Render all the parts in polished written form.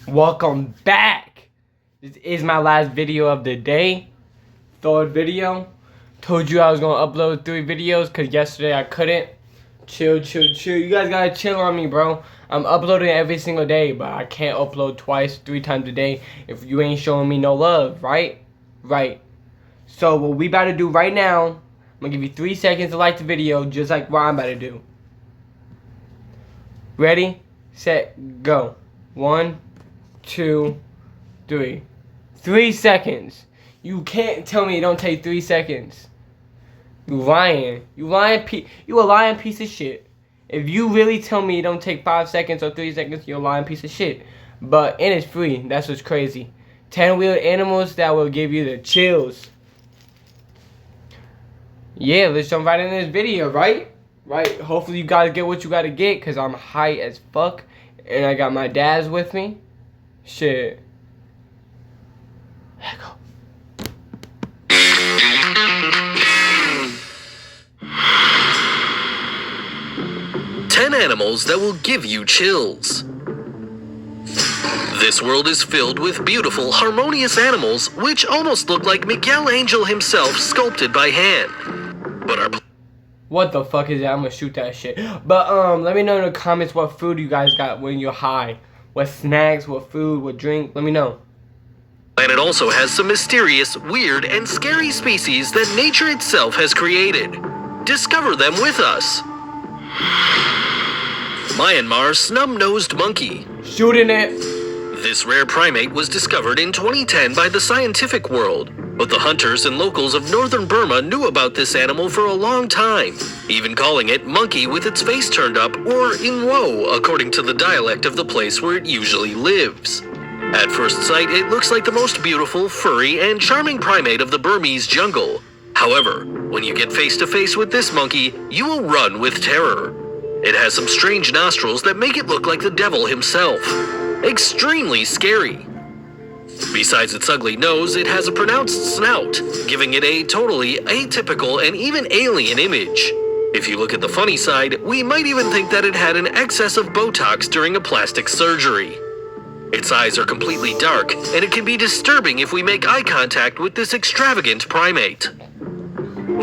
Welcome back. This is my last video of the day. Third video. Told you I was gonna upload 3 videos because yesterday I couldn't. Chill. You guys gotta chill on me, bro. I'm uploading every single day, but I can't upload twice, 3 times a day if you ain't showing me no love, right? Right. So what we about to do right now, I'm gonna give you 3 seconds to like the video, just like what I'm about to do. Ready, set, go. 1, 2, 3. 3 seconds. You can't tell me it don't take 3 seconds. You lying. You a lying piece of shit. If you really tell me it don't take 5 seconds or 3 seconds, you're a lying piece of shit. And it's free. That's what's crazy. 10-wheeled animals that will give you the chills. Yeah, let's jump right into this video, right? Right. Hopefully you guys get what you gotta get, cause I'm high as fuck, and I got my dads with me. Shit. Let go. Ten animals that will give you chills. This world is filled with beautiful, harmonious animals which almost look like Miguel Angel himself sculpted by hand. But our What the fuck is that? I'm gonna shoot that shit. But let me know in the comments what food you guys got when you're high. What snacks, what food, what drink, let me know. planet also has some mysterious, weird, and scary species that nature itself has created. Discover them with us. Myanmar's snub-nosed monkey. Shooting it. This rare primate was discovered in 2010 by the scientific world, but the hunters and locals of northern Burma knew about this animal for a long time, even calling it monkey with its face turned up, or inwo, according to the dialect of the place where it usually lives. At first sight, it looks like the most beautiful, furry, and charming primate of the Burmese jungle. However, when you get face to face with this monkey, you will run with terror. It has some strange nostrils that make it look like the devil himself. Extremely scary. Besides its ugly nose, it has a pronounced snout, giving it a totally atypical and even alien image. If you look at the funny side, we might even think that it had an excess of Botox during a plastic surgery. Its eyes are completely dark, and it can be disturbing if we make eye contact with this extravagant primate.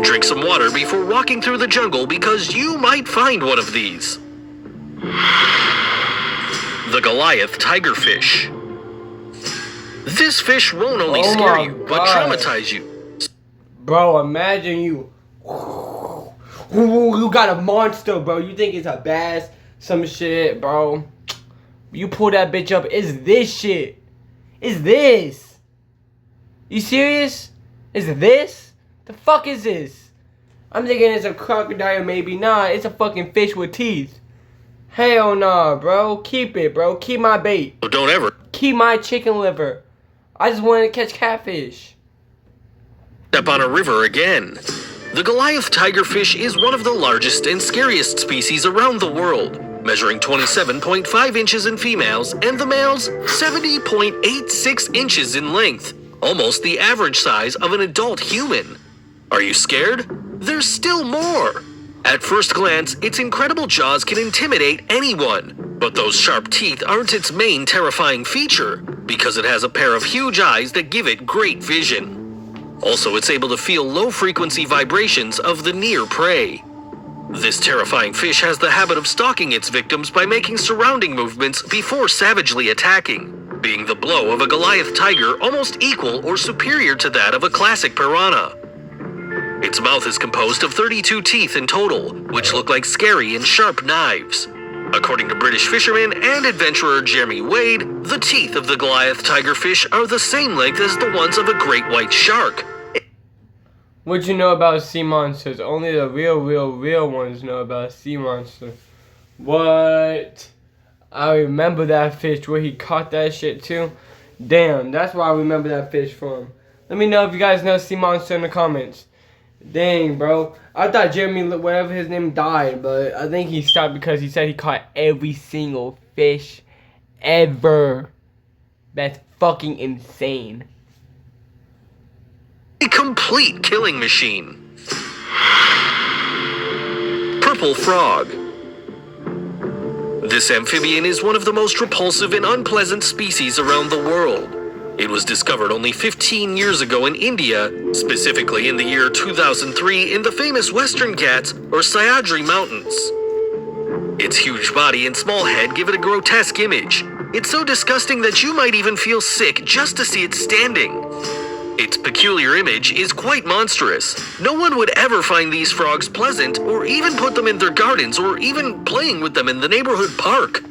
Drink some water before walking through the jungle because you might find one of these. The Goliath tigerfish. This fish won't only scare you, but traumatize you. Bro, imagine you. You got a monster, bro. You think it's a bass, some shit, bro. You pull that bitch up, it's this shit. It's this. You serious? Is this? The fuck is this? I'm thinking it's a crocodile, maybe. Nah, it's a fucking fish with teeth. Hell nah, bro. Keep it, bro. Keep my bait. So don't ever Keep my chicken liver. I just wanted to catch catfish. step on a river again. The Goliath tigerfish is one of the largest and scariest species around the world, measuring 27.5 inches in females and the males 70.86 inches in length, almost the average size of an adult human. Are you scared? There's still more. At first glance, its incredible jaws can intimidate anyone, but those sharp teeth aren't its main terrifying feature, because it has a pair of huge eyes that give it great vision. Also, it's able to feel low-frequency vibrations of the near prey. This terrifying fish has the habit of stalking its victims by making surrounding movements before savagely attacking, being the blow of a Goliath tiger almost equal or superior to that of a classic piranha. Its mouth is composed of 32 teeth in total, which look like scary and sharp knives. According to British fisherman and adventurer Jeremy Werid, the teeth of the Goliath tigerfish are the same length as the ones of a great white shark. What you know about sea monsters? Only the real ones know about sea monsters. What? I remember that fish where he caught that shit too. Damn, that's where I remember that fish from. Let me know if you guys know sea monster in the comments. Dang, bro. I thought Jeremy, whatever his name, died, but I think he stopped because he said he caught every single fish ever. That's fucking insane. A complete killing machine. Purple frog. This amphibian is one of the most repulsive and unpleasant species around the world. It was discovered only 15 years ago in India, specifically in the year 2003 in the famous Western Ghats or Sahyadri Mountains. Its huge body and small head give it a grotesque image. It's so disgusting that you might even feel sick just to see it standing. Its peculiar image is quite monstrous. No one would ever find these frogs pleasant or even put them in their gardens or even playing with them in the neighborhood park.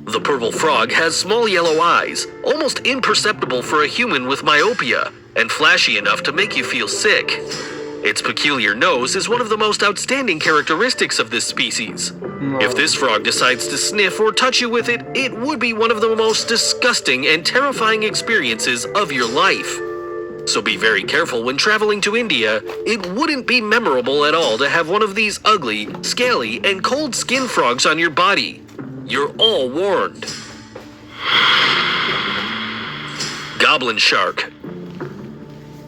The purple frog has small yellow eyes, almost imperceptible for a human with myopia, and flashy enough to make you feel sick. Its peculiar nose is one of the most outstanding characteristics of this species. If this frog decides to sniff or touch you with it, it would be one of the most disgusting and terrifying experiences of your life. So be very careful when traveling to India. It wouldn't be memorable at all to have one of these ugly, scaly, and cold skin frogs on your body. You're all warned. Goblin shark.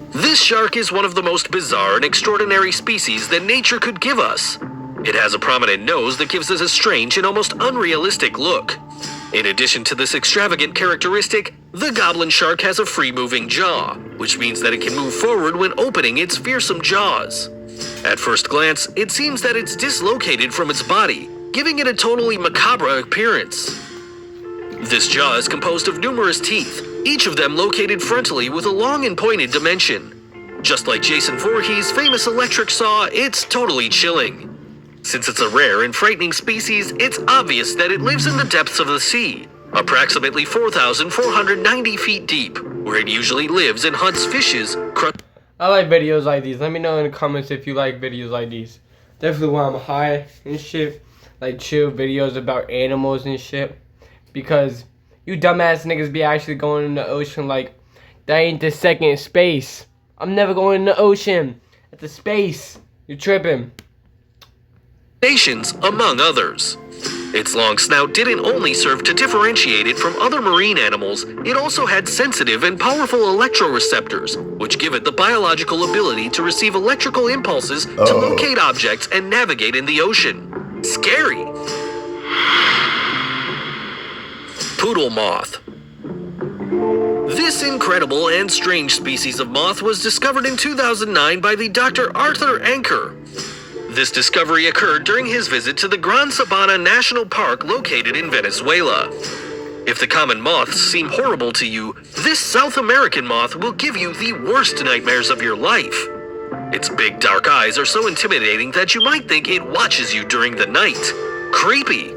This shark is one of the most bizarre and extraordinary species that nature could give us. It has a prominent nose that gives it a strange and almost unrealistic look. In addition to this extravagant characteristic, the goblin shark has a free-moving jaw, which means that it can move forward when opening its fearsome jaws. At first glance, it seems that it's dislocated from its body, giving it a totally macabre appearance. This jaw is composed of numerous teeth, each of them located frontally with a long and pointed dimension. Just like Jason Voorhees' famous electric saw, it's totally chilling. Since it's a rare and frightening species, it's obvious that it lives in the depths of the sea, approximately 4,490 feet deep, where it usually lives and hunts fishes. I like videos like these. Let me know in the comments if you like videos like these. Definitely when I'm high and shit, like chill videos about animals and shit. Because you dumbass niggas be actually going in the ocean like, that ain't the second space. I'm never going in the ocean. At the space. You're tripping. Nations, among others. Its long snout didn't only serve to differentiate it from other marine animals, it also had sensitive and powerful electroreceptors, which give it the biological ability to receive electrical impulses to locate objects and navigate in the ocean. Scary. Poodle moth. This incredible and strange species of moth was discovered in 2009 by the Dr. Arthur Anker. This discovery occurred during his visit to the Gran Sabana National Park located in Venezuela. If the common moths seem horrible to you, this South American moth will give you the worst nightmares of your life. Its big dark eyes are so intimidating that you might think it watches you during the night. Creepy.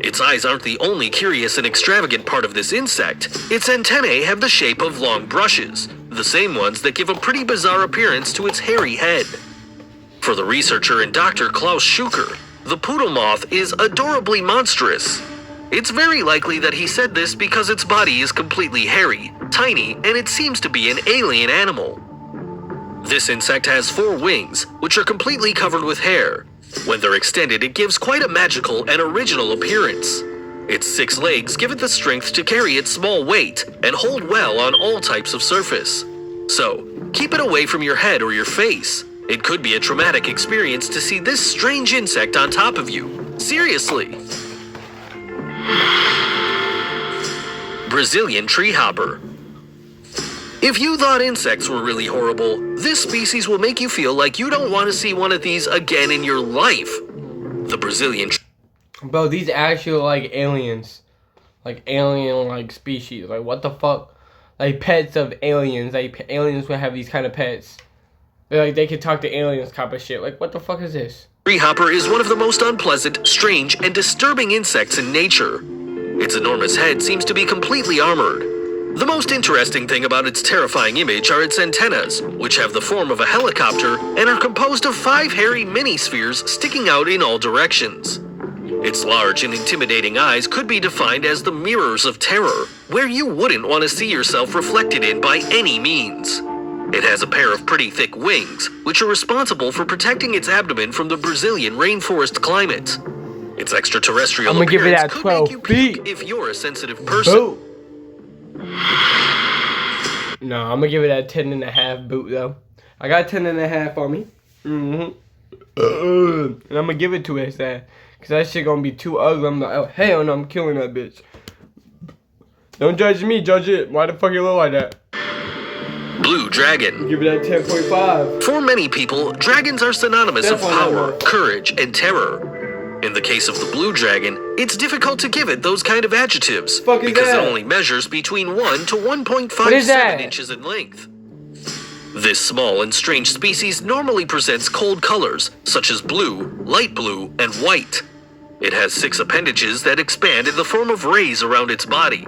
Its eyes aren't the only curious and extravagant part of this insect. Its antennae have the shape of long brushes, the same ones that give a pretty bizarre appearance to its hairy head. For the researcher and Dr. Klaus Schuker, the poodle moth is adorably monstrous. It's very likely that he said this because its body is completely hairy, tiny, and it seems to be an alien animal. This insect has 4 wings, which are completely covered with hair. When they're extended, it gives quite a magical and original appearance. Its 6 legs give it the strength to carry its small weight and hold well on all types of surface. So, keep it away from your head or your face. It could be a traumatic experience to see this strange insect on top of you. Seriously. Brazilian tree hopper. If you thought insects were really horrible, this species will make you feel like you don't want to see one of these again in your life. The Brazilian Bro, these actually like aliens. Like alien like species. Like what the fuck? Like pets of aliens. Like aliens would have these kind of pets. Like they could talk to aliens type of shit. Like what the fuck is this? tree hopper is one of the most unpleasant, strange, and disturbing insects in nature. Its enormous head seems to be completely armored. The most interesting thing about its terrifying image are its antennas, which have the form of a helicopter and are composed of 5 hairy mini-spheres sticking out in all directions. Its large and intimidating eyes could be defined as the mirrors of terror, where you wouldn't want to see yourself reflected in by any means. It has a pair of pretty thick wings, which are responsible for protecting its abdomen from the Brazilian rainforest climate. Its extraterrestrial appearance could make you puke if you're a sensitive person. Boot. No, I'm gonna give it that 10.5 boot though. I got 10.5 on me. And I'm gonna give it to it, because Cause that shit gonna be too ugly. I'm like, oh hell no, I'm killing that bitch. Don't judge me, judge it. Why the fuck you look like that? Blue dragon. Give it that 10.5. For many people, dragons are synonymous of Definitely power, not. courage, and terror. In the case of the blue dragon, it's difficult to give it those kind of adjectives Fuck is because that? it only measures between 1 to What is 1.57 that? inches in length. This small and strange species normally presents cold colors, such as blue, light blue, and white. It has 6 appendages that expand in the form of rays around its body.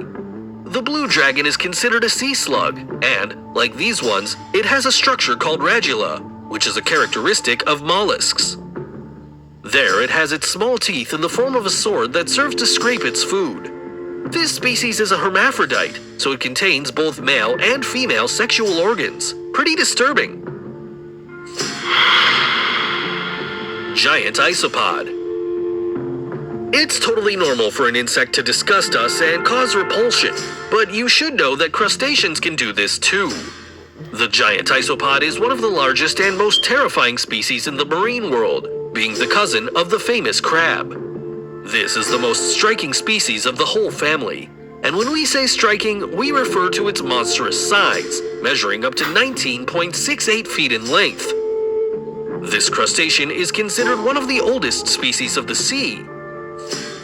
The blue dragon is considered a sea slug, and, like these ones, it has a structure called radula, which is a characteristic of mollusks. There, it has its small teeth in the form of a sword that serves to scrape its food. This species is a hermaphrodite, so it contains both male and female sexual organs. Pretty disturbing. Giant isopod. It's totally normal for an insect to disgust us and cause repulsion, but you should know that crustaceans can do this too. The giant isopod is one of the largest and most terrifying species in the marine world, being the cousin of the famous crab. This is the most striking species of the whole family, and when we say striking, we refer to its monstrous size, measuring up to 19.68 feet in length. This crustacean is considered one of the oldest species of the sea.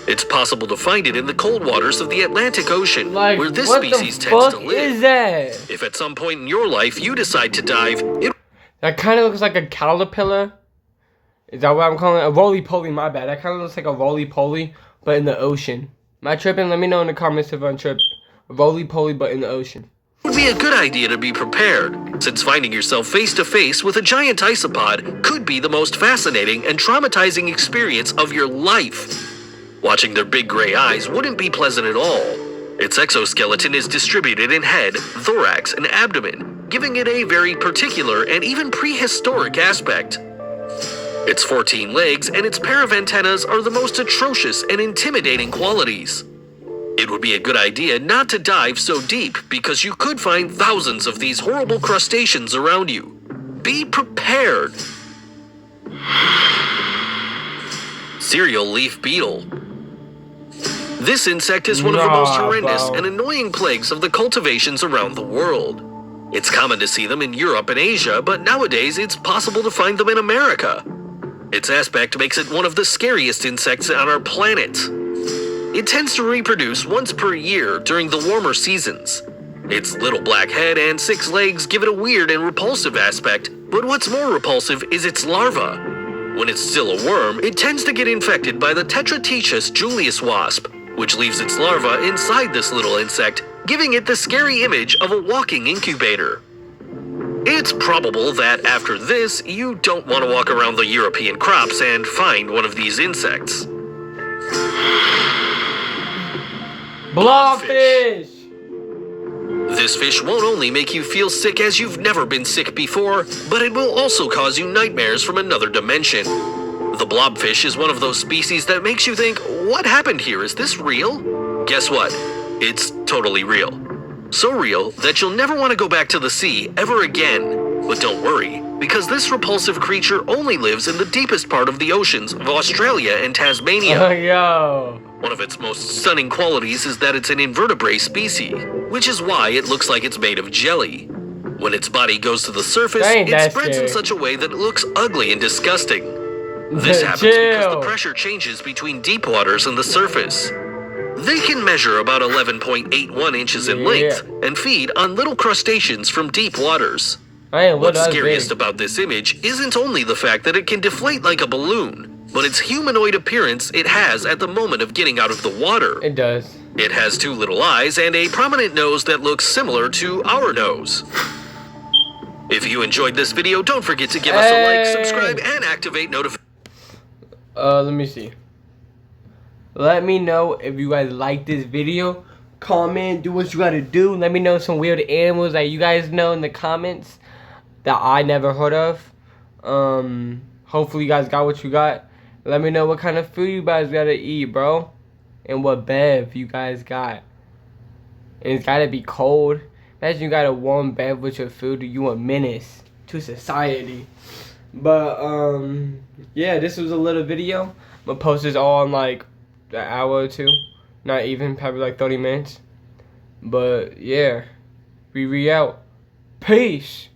It's possible to find it in the cold waters of the Atlantic Ocean, Like, where this what species the tends to fuck live. is that? If at some point in your life you decide to dive, it That kind of looks like a caterpillar. Is that what I'm calling it? A roly-poly, my bad. That kind of looks like a roly-poly, but in the ocean. Am I tripping? Let me know in the comments if I'm tripping. A roly-poly, but in the ocean. would be a good idea to be prepared, since finding yourself face to face with a giant isopod could be the most fascinating and traumatizing experience of your life. Watching their big gray eyes wouldn't be pleasant at all. Its exoskeleton is distributed in head, thorax, and abdomen, giving it a very particular and even prehistoric aspect. Its 14 legs and its pair of antennas are the most atrocious and intimidating qualities. It would be a good idea not to dive so deep because you could find thousands of these horrible crustaceans around you. Be prepared. Cereal leaf beetle. This insect is one of the most horrendous and annoying plagues of the cultivations around the world. It's common to see them in Europe and Asia, but nowadays it's possible to find them in America. Its aspect makes it one of the scariest insects on our planet. It tends to reproduce once per year during the warmer seasons. Its little black head and 6 legs give it a weird and repulsive aspect, but what's more repulsive is its larva. When it's still a worm, it tends to get infected by the Tetrachus Julius wasp, which leaves its larva inside this little insect, giving it the scary image of a walking incubator. It's probable that after this, you don't want to walk around the European crops and find one of these insects. Blobfish! This fish won't only make you feel sick as you've never been sick before, but it will also cause you nightmares from another dimension. The blobfish is one of those species that makes you think, what happened here? Is this real? Guess what? It's totally real. So real that you'll never want to go back to the sea ever again. But don't worry, because this repulsive creature only lives in the deepest part of the oceans of Australia and Tasmania. Yo. One of its most stunning qualities is that it's an invertebrate species, which is why it looks like it's made of jelly. When its body goes to the surface, Ain't it that spreads in scary. such a way that it looks ugly and disgusting. This happens because the pressure changes between deep waters and the surface. They can measure about 11.81 inches in length and feed on little crustaceans from deep waters. What's scariest about this image isn't only the fact that it can deflate like a balloon, but its humanoid appearance it has at the moment of getting out of the water. It does. It has 2 little eyes and a prominent nose that looks similar to our nose. If you enjoyed this video, don't forget to give us a like, subscribe, and activate notifications. Let me see. Let me know if you guys like this video. Comment, do what you gotta do. Let me know some weird animals that you guys know in the comments that I never heard of. Hopefully you guys got what you got. Let me know what kind of food you guys gotta eat, bro. And what bev you guys got. And it's gotta be cold. Imagine you got a warm bev with your food. You a menace to society. But, yeah, this was a little video. I'm gonna post this all in like an hour or two. Not even, probably like 30 minutes. But yeah, we out. Peace.